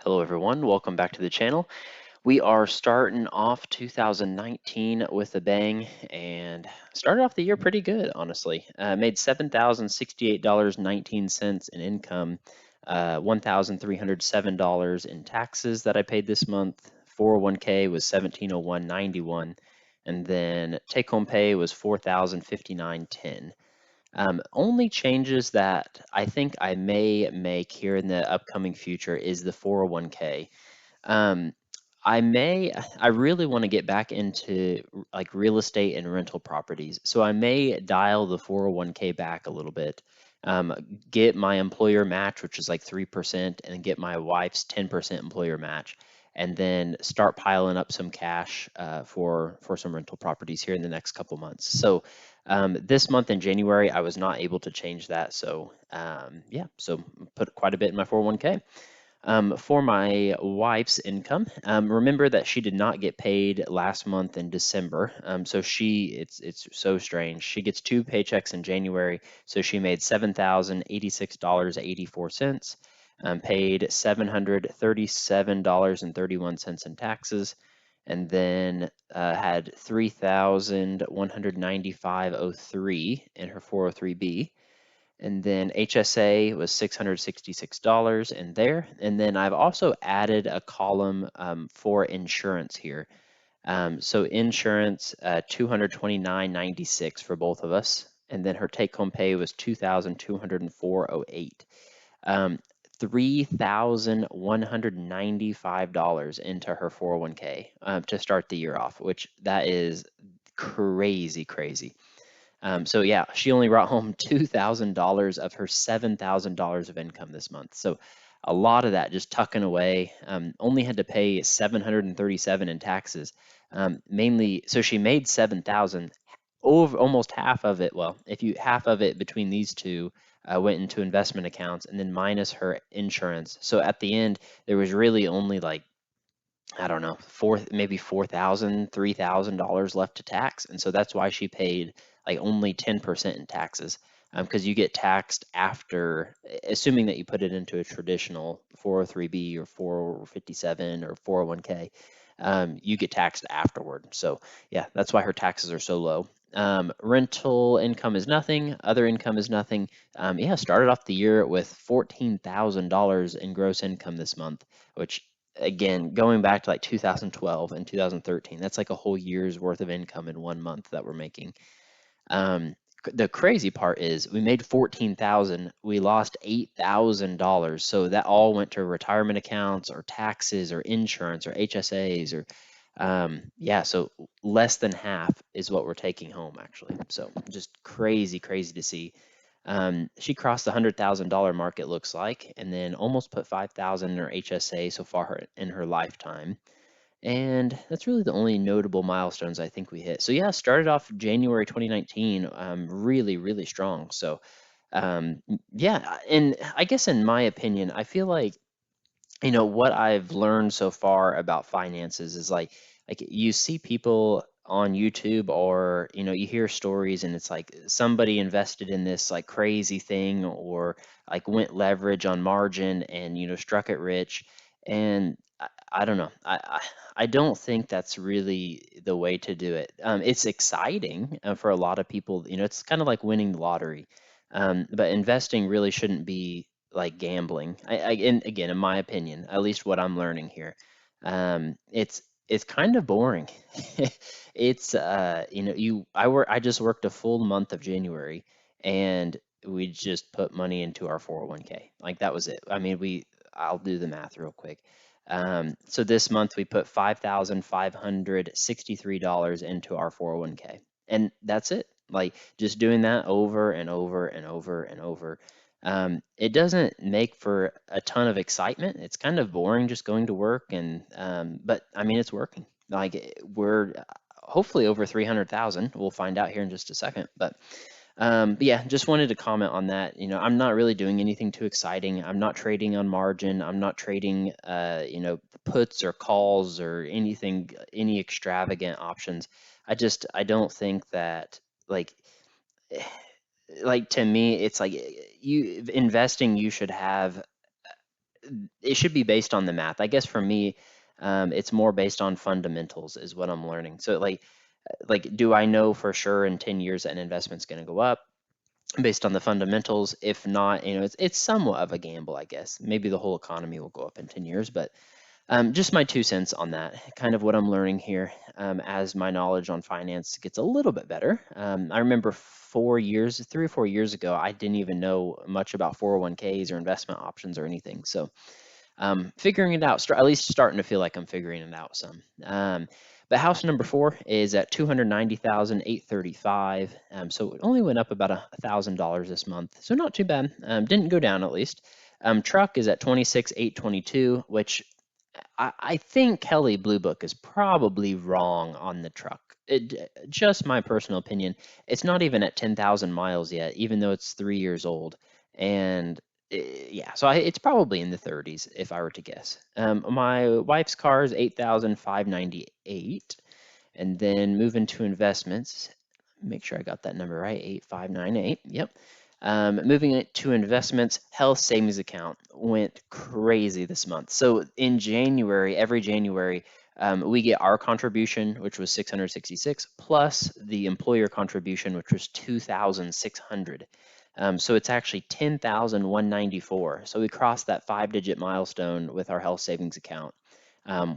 Hello everyone, welcome back to the channel. We are starting off 2019 with a bang and started off the year pretty good, honestly. Made $7,068.19 in income, $1,307 in taxes that I paid this month. 401k was 1701.91, and then take-home pay was 4,059.10. Only changes that I think I may make here in the upcoming future is the 401k. Um, I really want to get back into like real estate and rental properties. So I may dial the 401k back a little bit, um, get my employer match, which is like 3%, and get my wife's 10% employer match, and then start piling up some cash for some rental properties here in the next couple months. So this month in January, I was not able to change that. So yeah, so put quite a bit in my 401k. For my wife's income, remember that she did not get paid last month in December. So it's so strange. She gets two paychecks in January, so she made $7,086.84, paid $737.31 in taxes, and then had 3,195.03 in her 403b, and then HSA was $666 in there. And then I've also added a column for insurance here. So insurance, 229.96 for both of us. And then her take-home pay was 2,204.08. $3,195 into her 401k to start the year off, which that is crazy, crazy. So yeah, she only brought home $2,000 of her $7,000 of income this month. So a lot of that just tucking away. Only had to pay 737 in taxes. Mainly, so she made 7,000. Over almost half of it. Well, if you half of it between these two went into investment accounts, and then minus her insurance. So at the end, there was really only like, I don't know, maybe 4,000, $3,000 left to tax. And so that's why she paid like only 10% in taxes, because you get taxed after, assuming that you put it into a traditional 403b or 457 or 401k, you get taxed afterward. So yeah, that's why her taxes are so low. Rental income is nothing. Other income is nothing. Yeah, started off the year with $14,000 in gross income this month, which again, going back to like 2012 and 2013, that's like a whole year's worth of income in 1 month that we're making. Um, the crazy part is we made 14,000, we lost $8,000. So that all went to retirement accounts or taxes or insurance or HSAs or yeah, so less than half is what we're taking home actually. So just crazy, crazy to see. She crossed the $100,000 mark, it looks like, and then almost put 5,000 in her HSA so far in her lifetime. And that's really the only notable milestones I think we hit. So yeah, started off January 2019, really, really strong. So yeah, and I guess in my opinion, I feel like what I've learned so far about finances is like you see people on YouTube, or you hear stories and it's like somebody invested in this like crazy thing, or like went leverage on margin and struck it rich. And I don't know, I don't think that's really the way to do it. It's exciting for a lot of people. It's kind of like winning the lottery, but investing really shouldn't be like gambling. And again, in my opinion, at least what I'm learning here, it's kind of boring. It's I just worked a full month of January, and we just put money into our 401k. Like that was it. I mean, I'll do the math real quick. So this month we put $5,563 into our 401k, and that's it. Like just doing that over and over and over and over. It doesn't make for a ton of excitement. It's kind of boring just going to work, and but I mean it's working. Like we're hopefully over 300,000. We'll find out here in just a second. But yeah, just wanted to comment on that. I'm not really doing anything too exciting. I'm not trading on margin. I'm not trading, puts or calls or anything, any extravagant options. I don't think that like like to me it's like you investing, you should have it should be based on the math. I guess for me, it's more based on fundamentals is what I'm learning. So like, do I know for sure in 10 years that an investment's going to go up based on the fundamentals? If not, it's somewhat of a gamble, I guess. Maybe the whole economy will go up in 10 years, but just my 2 cents on that, kind of what I'm learning here as my knowledge on finance gets a little bit better. I remember 4 years, 3 or 4 years ago, I didn't even know much about 401ks or investment options or anything. So figuring it out, at least starting to feel like I'm figuring it out some. But house number 4 is at 290,835. So it only went up about $1,000 this month, so not too bad. Didn't go down at least. Truck is at 26,822, which I think Kelly Blue Book is probably wrong on the truck. Just my personal opinion. It's not even at 10,000 miles yet, even though it's 3 years old. And yeah, so it's probably in the 30s if I were to guess. My wife's car is 8,598. And then moving to investments, make sure I got that number right, 8598. Yep. Moving it to investments, health savings account went crazy this month. So in January, every January, we get our contribution, which was 666, plus the employer contribution, which was 2,600. So it's actually 10,194. So we crossed that 5-digit milestone with our health savings account,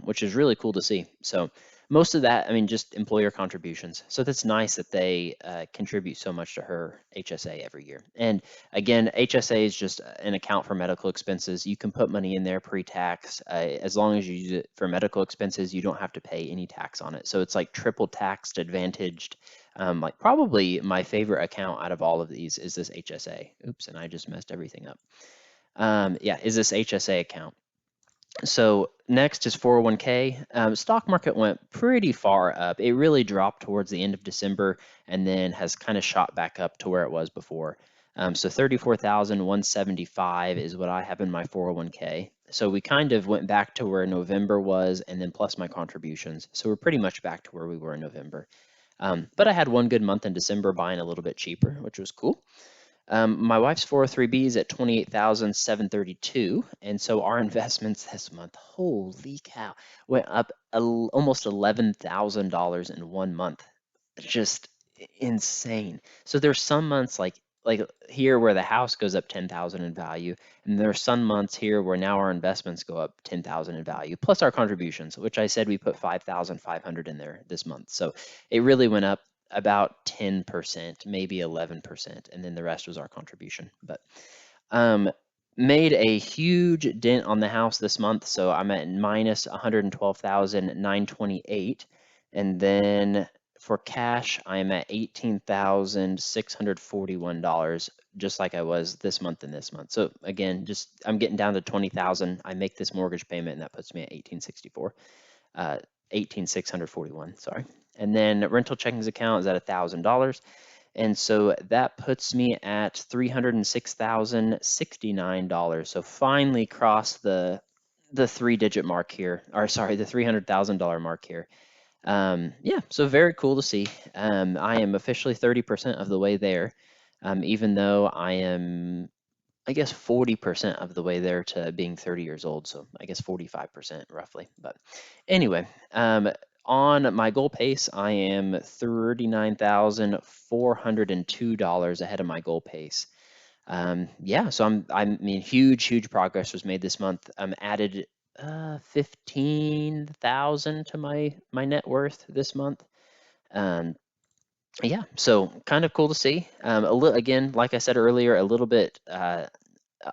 which is really cool to see. So most of that, I mean, just employer contributions. So that's nice that they contribute so much to her HSA every year. And again, HSA is just an account for medical expenses. You can put money in there pre-tax. As long as you use it for medical expenses, you don't have to pay any tax on it. So it's like triple taxed, advantaged. Like probably my favorite account out of all of these is this HSA. Oops, and I just messed everything up. Yeah, is this HSA account. So next is 401k. Stock market went pretty far up. It really dropped towards the end of December and then has kind of shot back up to where it was before. So 34,175 is what I have in my 401k. So we kind of went back to where November was and then plus my contributions. So we're pretty much back to where we were in November. But I had one good month in December buying a little bit cheaper, which was cool. My wife's 403b is at 28,732, and so our investments this month, holy cow, went up almost $11,000 in 1 month. Just insane. So there's some months like here where the house goes up 10,000 in value, and there are some months here where now our investments go up 10,000 in value, plus our contributions, which I said we put 5,500 in there this month. So it really went up about 10%, maybe 11%, and then the rest was our contribution. But made a huge dent on the house this month, so I'm at minus 112,928, and then for cash, I'm at $18,641, just like I was this month and this month. So again, just I'm getting down to 20,000. I make this mortgage payment, and that puts me at 18,641. Sorry. And then rental checkings account is at $1,000. And so that puts me at $306,069. So finally crossed the 3-digit mark here, or sorry, the $300,000 mark here. Yeah, so very cool to see. I am officially 30% of the way there, even though I am, I guess, 40% of the way there to being 30 years old. So I guess 45% roughly. But anyway, on my goal pace, I am $39,402 ahead of my goal pace. Yeah, so I mean, huge progress was made this month. Added 15,000 to my net worth this month. Yeah, so kind of cool to see. Again, like I said earlier, a little bit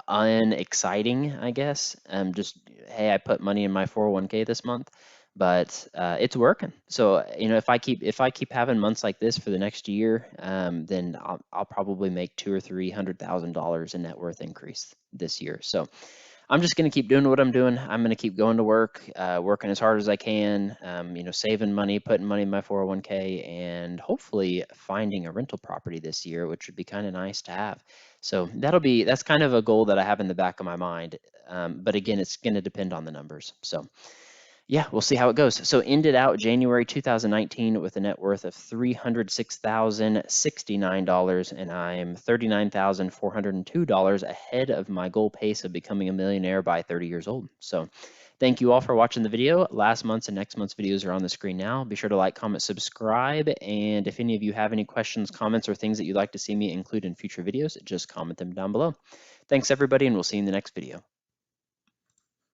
unexciting, I guess. Just hey, I put money in my 401k this month, but it's working. So if I keep having months like this for the next year, then I'll probably make $200,000 or $300,000 in net worth increase this year. So I'm just going to keep doing what I'm doing. I'm going to keep going to work, working as hard as I can, saving money, putting money in my 401k, and hopefully finding a rental property this year, which would be kind of nice to have. So that's kind of a goal that I have in the back of my mind. But again, it's going to depend on the numbers. So Yeah, we'll see how it goes. So ended out January 2019 with a net worth of $306,069, and I'm $39,402 ahead of my goal pace of becoming a millionaire by 30 years old. So thank you all for watching the video. Last month's and next month's videos are on the screen now. Be sure to like, comment, subscribe, and if any of you have any questions, comments, or things that you'd like to see me include in future videos, just comment them down below. Thanks everybody, and we'll see you in the next video.